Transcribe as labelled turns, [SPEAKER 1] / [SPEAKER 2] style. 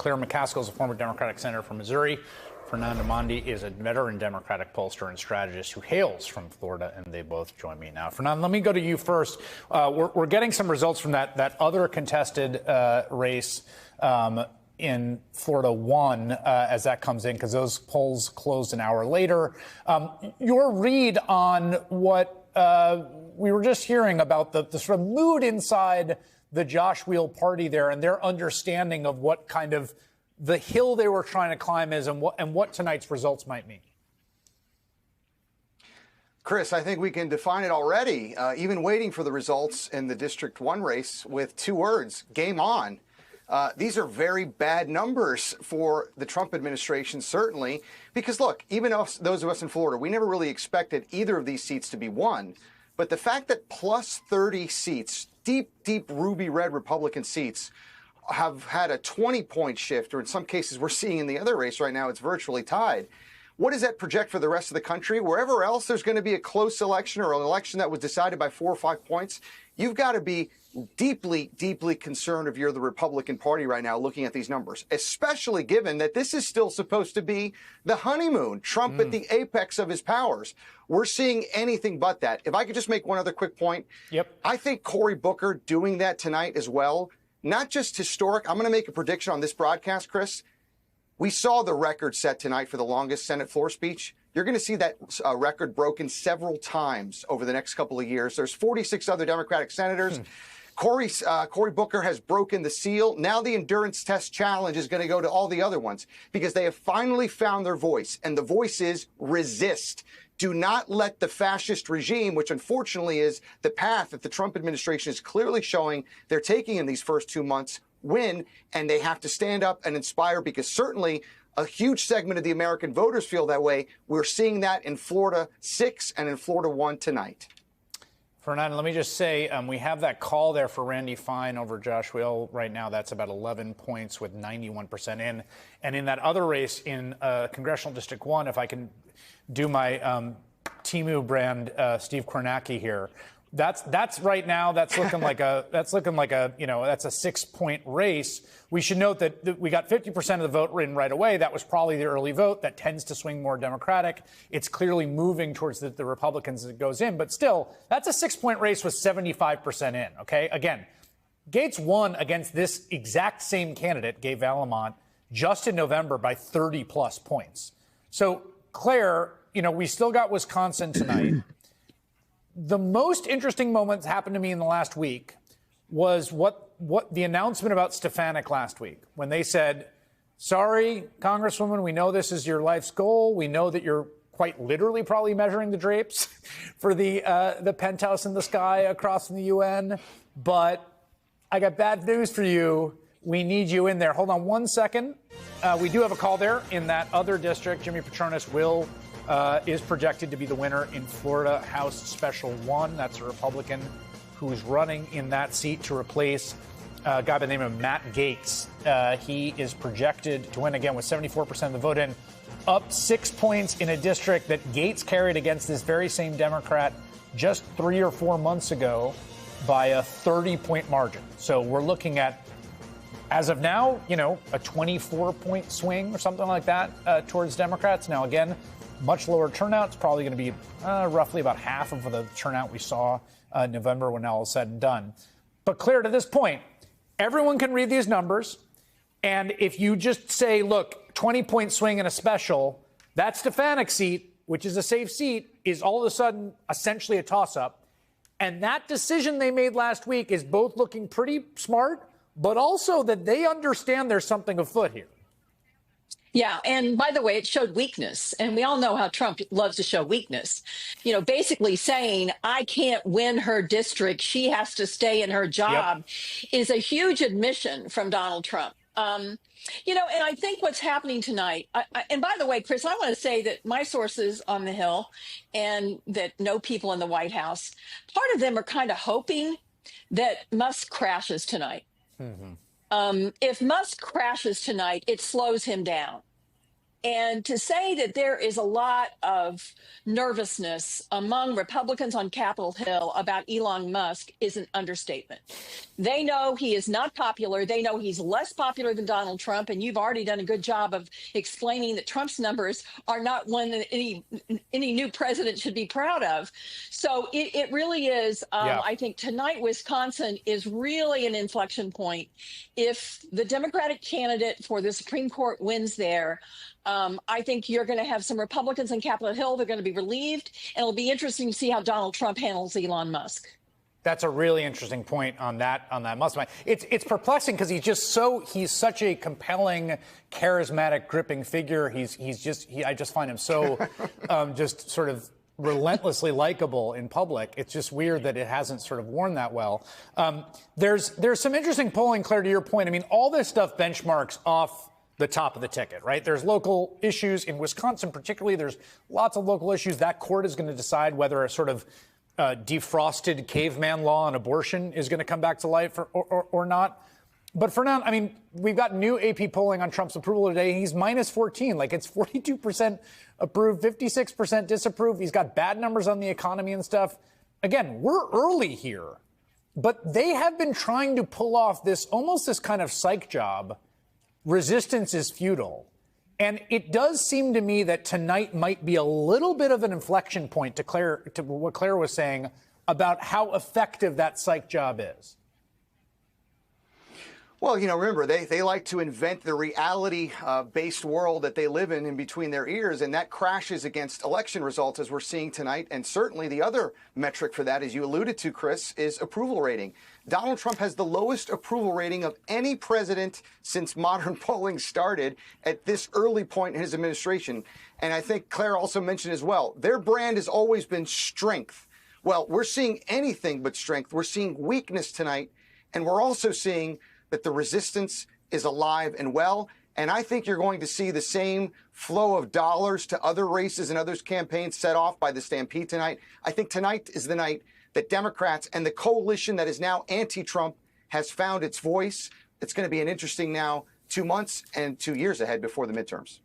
[SPEAKER 1] Claire McCaskill is a former Democratic senator from Missouri. Fernando Mondi is a veteran Democratic pollster and strategist who hails from Florida, and they both join me now. Fernando, let me go to you first. We're getting some results from that other contested race in Florida 1 as that comes in, because those polls closed an hour later. Your read on what we were just hearing about the sort of mood inside the Josh Weil party there and their understanding of what kind of the hill they were trying to climb is and what tonight's results might mean.
[SPEAKER 2] Chris, I think we can define it already, even waiting for the results in the District 1 race with 2 words, game on. These are very bad numbers for the Trump administration, certainly, because, look, even those of us in Florida, we never really expected either of these seats to be won. But the fact that plus 30 seats, deep ruby red Republican seats, have had a 20-point shift, or in some cases we're seeing in the other race right now, it's virtually tied. What does that project for the rest of the country? Wherever else there's going to be a close election or an election that was decided by 4 or 5 points, you've got to be deeply concerned if you're the Republican Party right now looking at these numbers, especially given that this is still supposed to be the honeymoon, Trump at the apex of his powers. We're seeing anything but that. If I could just make one other quick point.
[SPEAKER 1] Yep.
[SPEAKER 2] I think Cory Booker doing that tonight as well, not just historic. I'm going to make a prediction on this broadcast, Chris. We saw the record set tonight for the longest Senate floor speech. You're going to see that record broken several times over the next couple of years. There's 46 other Democratic senators. Cory Booker has broken the seal. Now the endurance test challenge is going to go to all the other ones because they have finally found their voice, and the voice is resist. Do not let the fascist regime, which unfortunately is the path that the Trump administration is clearly showing they're taking in these first 2 months, win, and they have to stand up and inspire, because certainly a huge segment of the American voters feel that way. We're seeing that in Florida 6 and in Florida 1 tonight.
[SPEAKER 1] Fernando, let me just say, we have that call there for Randy Fine over Josh Weil right now. That's about 11 points with 91% in. And in that other race in Congressional District 1, if I can do my Timu brand Steve Kornacki here, that's right now, that's looking like a, that's a 6-point race. We should note that we got 50% of the vote in right away. That was probably the early vote. That tends to swing more Democratic. It's clearly moving towards the Republicans as it goes in. But still, that's a 6-point race with 75% in, okay? Again, Gaetz won against this exact same candidate, Gay Vallimont, just in November by 30-plus points. So, Claire, we still got Wisconsin tonight. The most interesting moments happened to me in the last week was what the announcement about Stefanik last week, when they said, sorry, Congresswoman, we know this is your life's goal. We know that you're quite literally probably measuring the drapes for the penthouse in the sky across from the UN. But I got bad news for you. We need you in there. Hold on one second. We do have a call there in that other district. Jimmy Patronis is projected to be the winner in Florida House Special 1. That's a Republican who's running in that seat to replace a guy by the name of Matt Gaetz. He is projected to win again with 74% of the vote in, up 6 points in a district that Gaetz carried against this very same Democrat just 3 or 4 months ago by a 30-point margin. So we're looking at, as of now, a 24-point swing or something like that towards Democrats. Now, again, much lower turnout. It's probably going to be roughly about half of the turnout we saw in November when all is said and done. But clear to this point, everyone can read these numbers. And if you just say, look, 20-point swing in a special, that Stefanik seat, which is a safe seat, is all of a sudden essentially a toss-up. And that decision they made last week is both looking pretty smart, but also that they understand there's something afoot here.
[SPEAKER 3] Yeah. And by the way, it showed weakness. And we all know how Trump loves to show weakness. Basically saying, I can't win her district, she has to stay in her job, is a huge admission from Donald Trump. And I think what's happening tonight, and by the way, Chris, I want to say that my sources on the Hill and that know people in the White House, part of them are kind of hoping that Musk crashes tonight. Mm-hmm. If Musk crashes tonight, it slows him down. And to say that there is a lot of nervousness among Republicans on Capitol Hill about Elon Musk is an understatement. They know he is not popular. They know he's less popular than Donald Trump. And you've already done a good job of explaining that Trump's numbers are not one that any new president should be proud of. So it really is. I think tonight, Wisconsin is really an inflection point. If the Democratic candidate for the Supreme Court wins there, I think you're going to have some Republicans on Capitol Hill. They're going to be relieved, and it'll be interesting to see how Donald Trump handles Elon Musk.
[SPEAKER 1] That's a really interesting point on that Musk. It's perplexing because he's such a compelling, charismatic, gripping figure. I just find him so just sort of relentlessly likable in public. It's just weird that it hasn't sort of worn that well. There's some interesting polling, Claire, to your point. I mean, all this stuff benchmarks off the top of the ticket, right? There's local issues in Wisconsin, particularly. There's lots of local issues. That court is going to decide whether a sort of defrosted caveman law on abortion is going to come back to life or not. But for now, I mean, we've got new AP polling on Trump's approval today. He's minus 14. Like, it's 42% approved, 56% disapprove. He's got bad numbers on the economy and stuff. Again, we're early here, but they have been trying to pull off this kind of psych job. Resistance is futile. And it does seem to me that tonight might be a little bit of an inflection point to what Claire was saying about how effective that psych job is.
[SPEAKER 2] Well, remember, they like to invent the reality-based world that they live in between their ears, and that crashes against election results, as we're seeing tonight. And certainly the other metric for that, as you alluded to, Chris, is approval rating. Donald Trump has the lowest approval rating of any president since modern polling started at this early point in his administration. And I think Claire also mentioned as well, their brand has always been strength. Well, we're seeing anything but strength. We're seeing weakness tonight, and we're also seeing that the resistance is alive and well. And I think you're going to see the same flow of dollars to other races and others campaigns set off by the stampede tonight. I think tonight is the night that Democrats and the coalition that is now anti-Trump has found its voice. It's going to be an interesting now 2 months and 2 years ahead before the midterms.